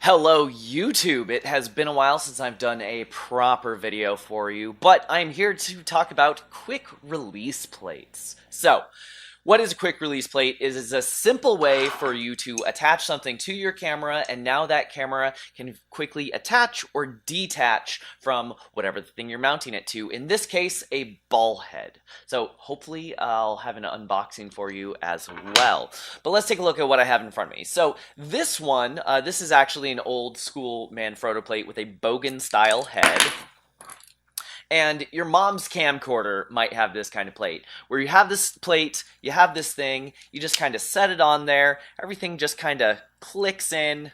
Hello YouTube! It has been a while since I've done a proper video for you, but I'm here to talk about quick release plates. So, what is a quick release plate? It is a simple way for you to attach something to your camera, and now that camera can quickly attach or detach from whatever the thing you're mounting it to. In this case, a ball head. So hopefully I'll have an unboxing for you as well. But let's take a look at what I have in front of me. So this one, this is actually an old school Manfrotto plate with a bogan style head. And your mom's camcorder might have this kind of plate, where you have this plate, you have this thing, you just kind of set it on there, everything just kind of clicks in,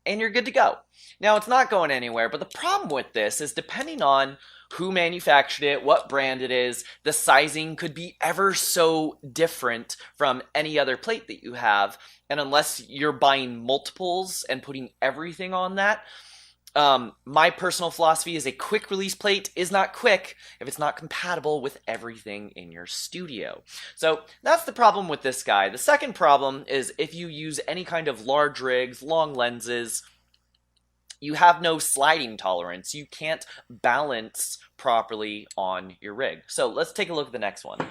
and you're good to go. Now, it's not going anywhere, but the problem with this is depending on who manufactured it, what brand it is, the sizing could be ever so different from any other plate that you have, and unless you're buying multiples and putting everything on that, my personal philosophy is a quick release plate is not quick if it's not compatible with everything in your studio. So that's the problem with this guy. The second problem is if you use any kind of large rigs, long lenses, you have no sliding tolerance. You can't balance properly on your rig. So let's take a look at the next one.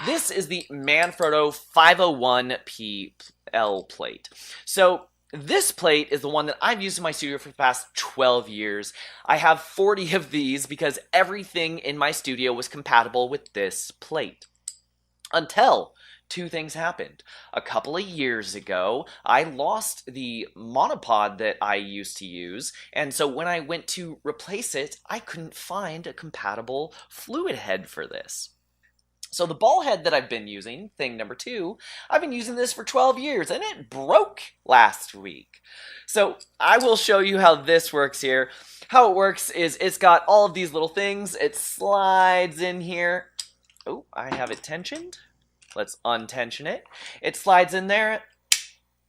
This is the Manfrotto 501PL plate. So this plate is the one that I've used in my studio for the past 12 years. I have 40 of these because everything in my studio was compatible with this plate. Until two things happened. A couple of years ago, I lost the monopod that I used to use, and so when I went to replace it, I couldn't find a compatible fluid head for this. So the ball head that I've been using, thing number two, I've been using this for 12 years and it broke last week. So I will show you how this works here. How it works is it's got all of these little things. It slides in here. Oh, I have it tensioned. Let's untension it. It slides in there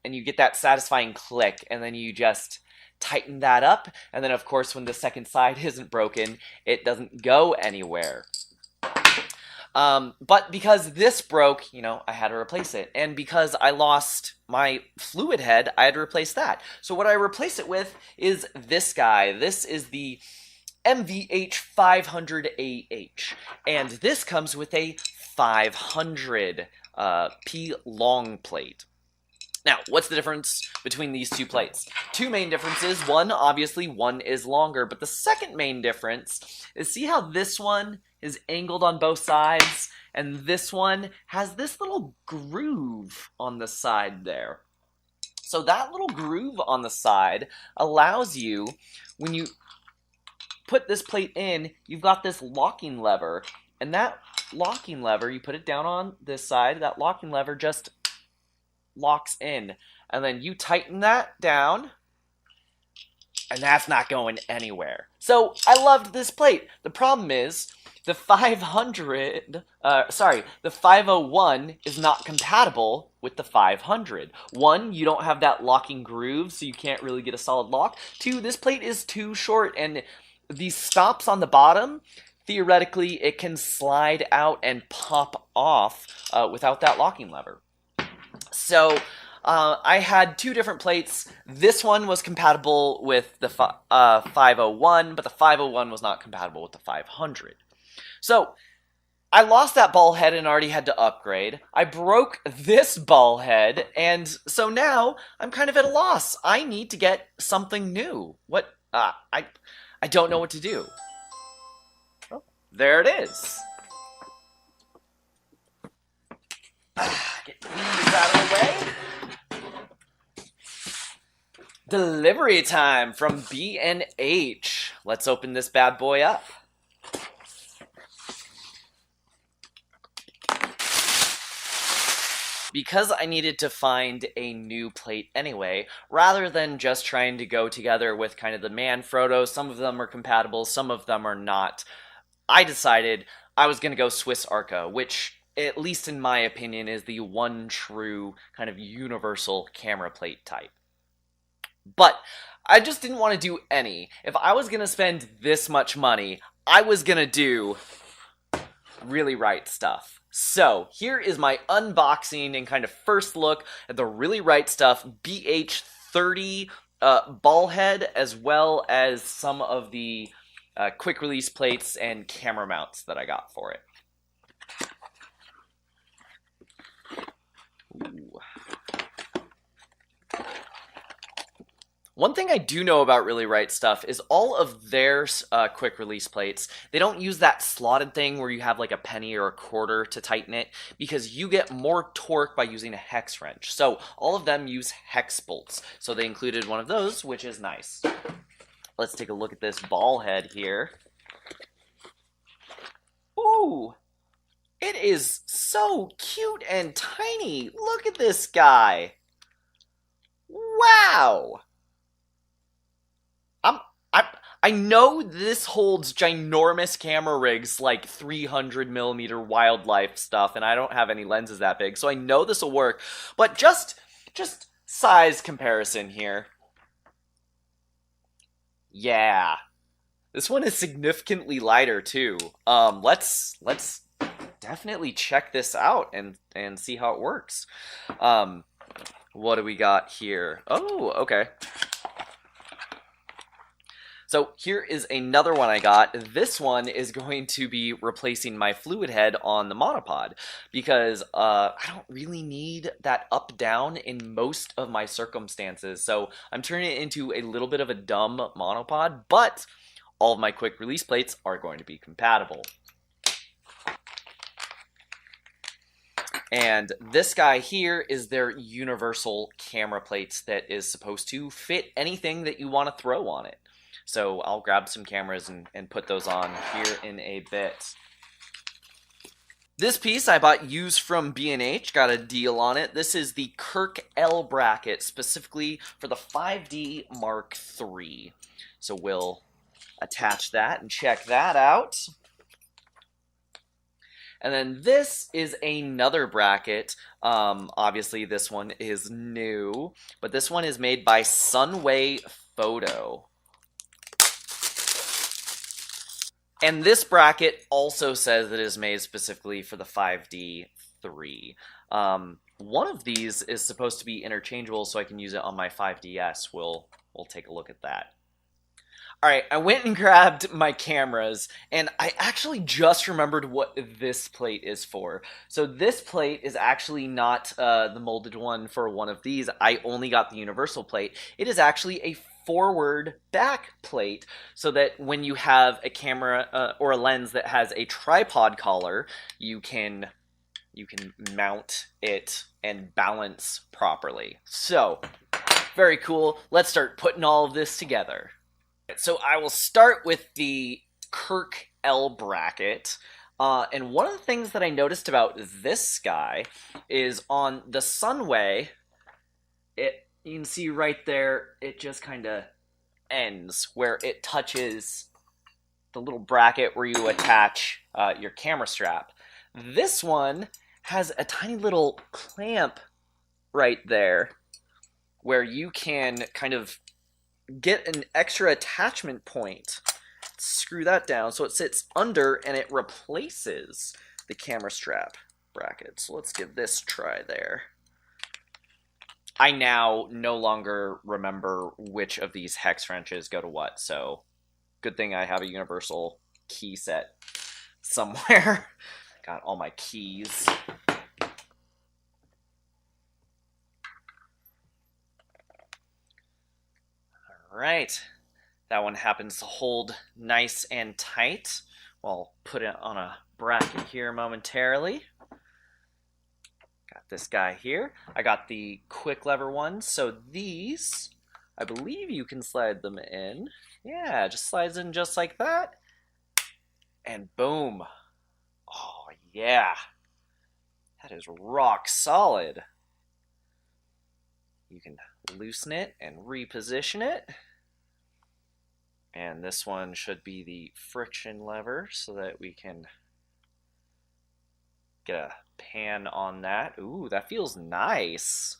and you get that satisfying click, and then you just tighten that up. And then of course when the second side isn't broken, it doesn't go anywhere. But because this broke, I had to replace it. And because I lost my fluid head, I had to replace that. So what I replace it with is this guy. This is the MVH500AH. And this comes with a 500 P long plate. Now, what's the difference between these two plates? Two main differences. One, obviously, one is longer. But the second main difference is, see how this one is angled on both sides? And this one has this little groove on the side there. So that little groove on the side allows you, when you put this plate in, you've got this locking lever. And that locking lever, you put it down on this side, that locking lever just locks in, and then you tighten that down, and that's not going anywhere. So I loved this plate. The problem is the 501 is not compatible with the 500. One, you don't have that locking groove, so you can't really get a solid lock. Two, this plate is too short, and these stops on the bottom, theoretically, it can slide out and pop off without that locking lever. So I had two different plates. This one was compatible with the 501, but the 501 was not compatible with the 500. So I lost that ball head and already had to upgrade. I broke this ball head, and so now I'm kind of at a loss. I need to get something new. What? I don't know what to do. Oh, there it is. Get these out of the way. Delivery time from B&H. Let's open this bad boy up. Because I needed to find a new plate anyway, rather than just trying to go together with kind of the Manfrotto, some of them are compatible, some of them are not, I decided I was going to go Swiss Arca, which, at least in my opinion, is the one true kind of universal camera plate type. But I just didn't want to do any. If I was going to spend this much money, I was going to do Really Right Stuff. So here is my unboxing and kind of first look at the Really Right Stuff BH-30 ball head, as well as some of the quick release plates and camera mounts that I got for it. Ooh. One thing I do know about Really Right Stuff is all of their quick release plates, they don't use that slotted thing where you have like a penny or a quarter to tighten it, because you get more torque by using a hex wrench. So all of them use hex bolts. So they included one of those, which is nice. Let's take a look at this ball head here. Ooh, it is so cute and tiny. Look at this guy. Wow. I know this holds ginormous camera rigs like 300mm wildlife stuff, and I don't have any lenses that big, so I know this will work, but just size comparison here. Yeah. This one is significantly lighter too. Let's definitely check this out and see how it works. What do we got here? Oh, okay. So here is another one I got. This one is going to be replacing my fluid head on the monopod, because I don't really need that up-down in most of my circumstances. So I'm turning it into a little bit of a dumb monopod, but all of my quick release plates are going to be compatible. And this guy here is their universal camera plates that is supposed to fit anything that you want to throw on it. So I'll grab some cameras and put those on here in a bit. This piece I bought used from B&H, got a deal on it. This is the Kirk L-Bracket, specifically for the 5D Mark III. So we'll attach that and check that out. And then this is another bracket. Obviously this one is new, but this one is made by SunwayFoto. And this bracket also says that it is made specifically for the 5D 3. One of these is supposed to be interchangeable, so I can use it on my 5DS. We'll take a look at that. Alright, I went and grabbed my cameras, and I actually just remembered what this plate is for. So this plate is actually not the molded one for one of these. I only got the universal plate. It is actually a forward back plate, so that when you have a camera or a lens that has a tripod collar, you can mount it and balance properly. So, very cool. Let's start putting all of this together. So I will start with the Kirk L-Bracket. And one of the things that I noticed about this guy is on the Sunway, you can see right there, it just kind of ends where it touches the little bracket where you attach your camera strap. This one has a tiny little clamp right there where you can kind of get an extra attachment point. Screw that down so it sits under and it replaces the camera strap bracket. So let's give this a try there. I now no longer remember which of these hex wrenches go to what, so good thing I have a universal key set somewhere. Got all my keys. Alright, that one happens to hold nice and tight. I'll put it on a bracket here momentarily. Got this guy here. I got the quick lever ones, so these, I believe you can slide them in. Yeah, just slides in just like that. And boom. Oh, yeah. That is rock solid. You can loosen it and reposition it. And this one should be the friction lever so that we can get a pan on that. Ooh, that feels nice.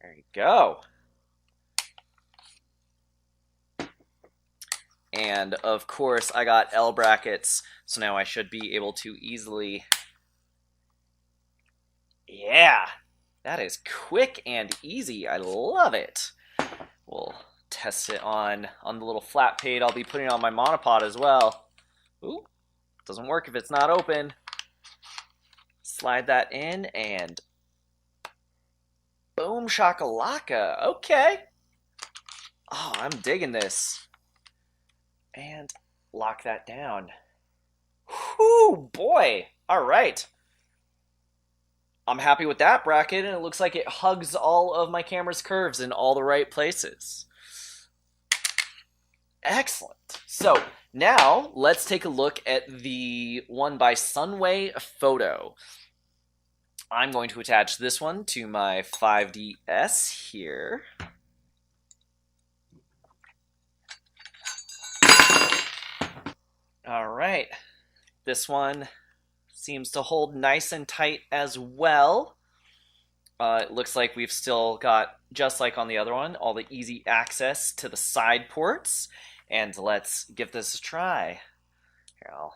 There you go. And of course I got L brackets, so now I should be able to easily, yeah, That is quick and easy. I love it. We'll test it on the little flat pad I'll be putting on my monopod as well. Ooh, doesn't work if it's not open. Slide that in and boom shakalaka. Okay. Oh, I'm digging this. And lock that down. Whoo, boy. All right. I'm happy with that bracket, and it looks like it hugs all of my camera's curves in all the right places. Excellent. So now let's take a look at the one by SunwayFoto. I'm going to attach this one to my 5DS here. All right. This one seems to hold nice and tight as well. It looks like we've still got, just like on the other one, all the easy access to the side ports. And let's give this a try. Here, I'll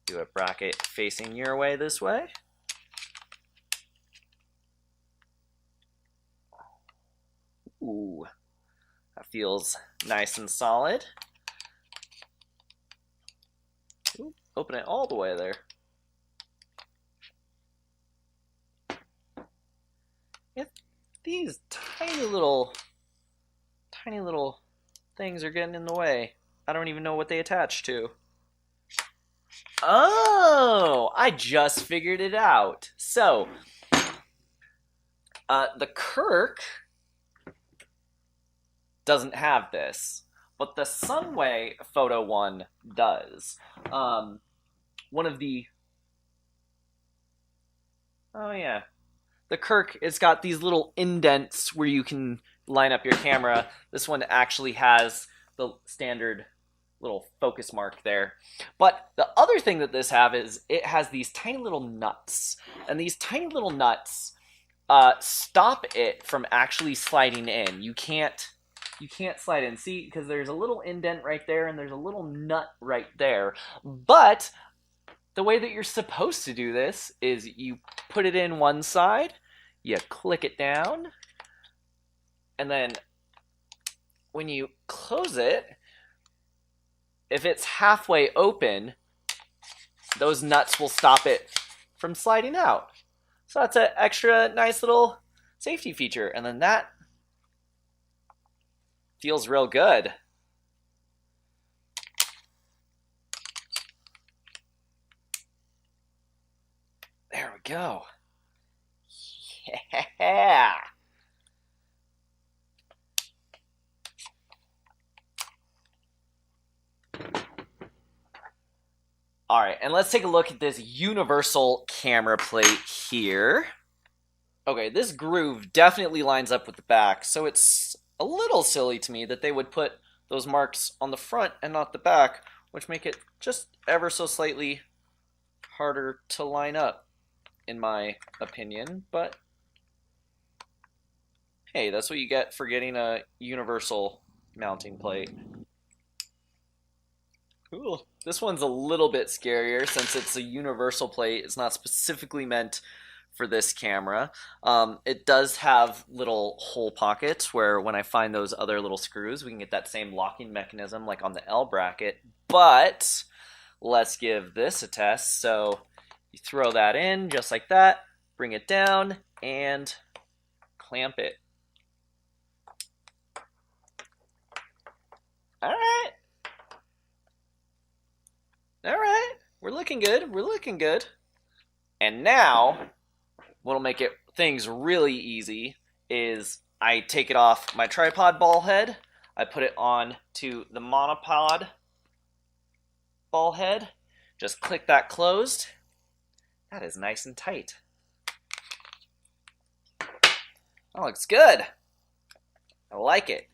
do a bracket facing your way this way. Ooh, that feels nice and solid. Ooh, open it all the way there. These tiny little things are getting in the way. I don't even know what they attach to. Oh, I just figured it out. So, the Kirk doesn't have this, but the SunwayFoto one does. One of the... Oh, yeah. The Kirk, it's got these little indents where you can line up your camera. This one actually has the standard little focus mark there. But the other thing that this has is it has these tiny little nuts. And these tiny little nuts stop it from actually sliding in. You can't slide in. See, because there's a little indent right there and there's a little nut right there. But the way that you're supposed to do this is you put it in one side, you click it down, and then when you close it, if it's halfway open, those nuts will stop it from sliding out. So that's an extra nice little safety feature. And then that feels real good. There we go. Yeah. All right, and let's take a look at this universal camera plate here. Okay, this groove definitely lines up with the back, so it's a little silly to me that they would put those marks on the front and not the back, which make it just ever so slightly harder to line up, in my opinion. But hey, that's what you get for getting a universal mounting plate. Ooh, this one's a little bit scarier since it's a universal plate. It's not specifically meant for this camera. It does have little hole pockets where when I find those other little screws, we can get that same locking mechanism like on the L-Bracket. But let's give this a test. So you throw that in just like that, bring it down, and clamp it. All right. All right. We're looking good. We're looking good. And now, what'll make things really easy is I take it off my tripod ball head, I put it on to the monopod ball head, just click that closed. That is nice and tight. That looks good. I like it.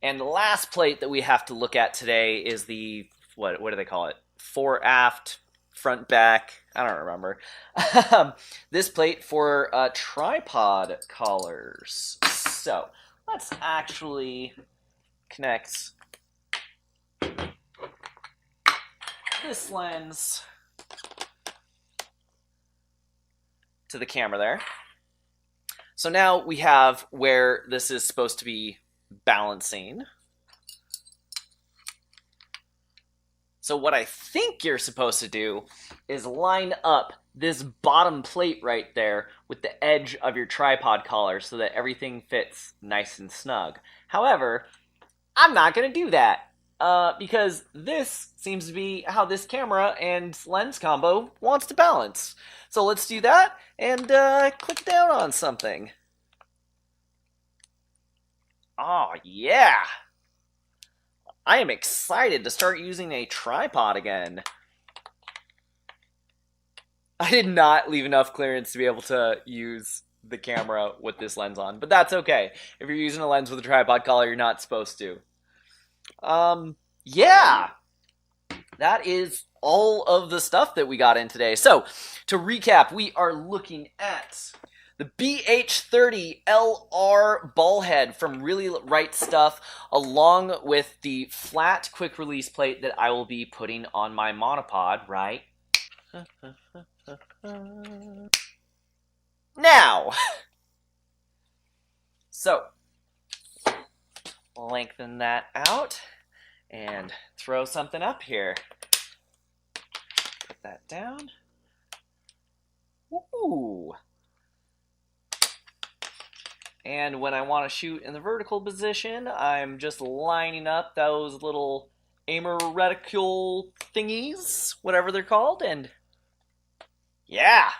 And the last plate that we have to look at today is the, what do they call it? Fore aft, front back, I don't remember. This plate for tripod collars. So let's actually connect this lens to the camera there. So now we have where this is supposed to be balancing. So what I think you're supposed to do is line up this bottom plate right there with the edge of your tripod collar so that everything fits nice and snug. However, I'm not going to do that because this seems to be how this camera and lens combo wants to balance. So let's do that and click down on something. Oh, yeah! I am excited to start using a tripod again. I did not leave enough clearance to be able to use the camera with this lens on, but that's okay. If you're using a lens with a tripod collar, you're not supposed to. Yeah, that is all of the stuff that we got in today. So, to recap, we are looking at the BH-30 LR ballhead from Really Right Stuff, along with the flat quick release plate that I will be putting on my monopod, right? Now! So, lengthen that out and throw something up here. Put that down. Ooh! And when I want to shoot in the vertical position, I'm just lining up those little aimer reticle thingies, whatever they're called, and yeah!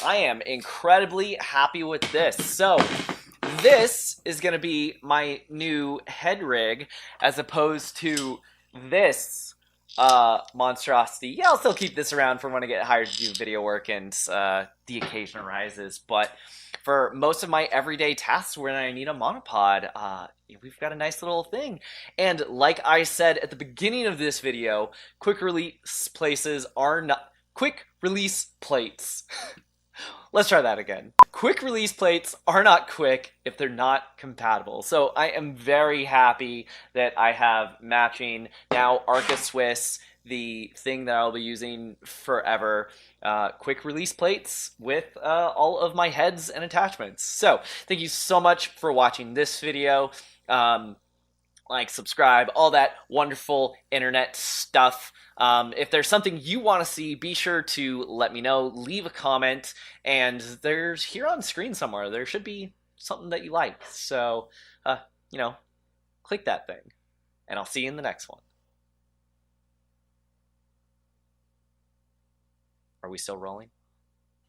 I am incredibly happy with this. So, this is going to be my new head rig, as opposed to this monstrosity. Yeah, I'll still keep this around for when I get hired to do video work and the occasion arises, but for most of my everyday tasks when I need a monopod, we've got a nice little thing. And like I said at the beginning of this video, quick release plates. Let's try that again. Quick release plates are not quick if they're not compatible. So I am very happy that I have matching now Arca Swiss, the thing that I'll be using forever, quick release plates with all of my heads and attachments. So thank you so much for watching this video. Like, subscribe, all that wonderful internet stuff. If there's something you want to see, be sure to let me know. Leave a comment, and there's here on screen somewhere, there should be something that you like. So, click that thing, and I'll see you in the next one. Are we still rolling?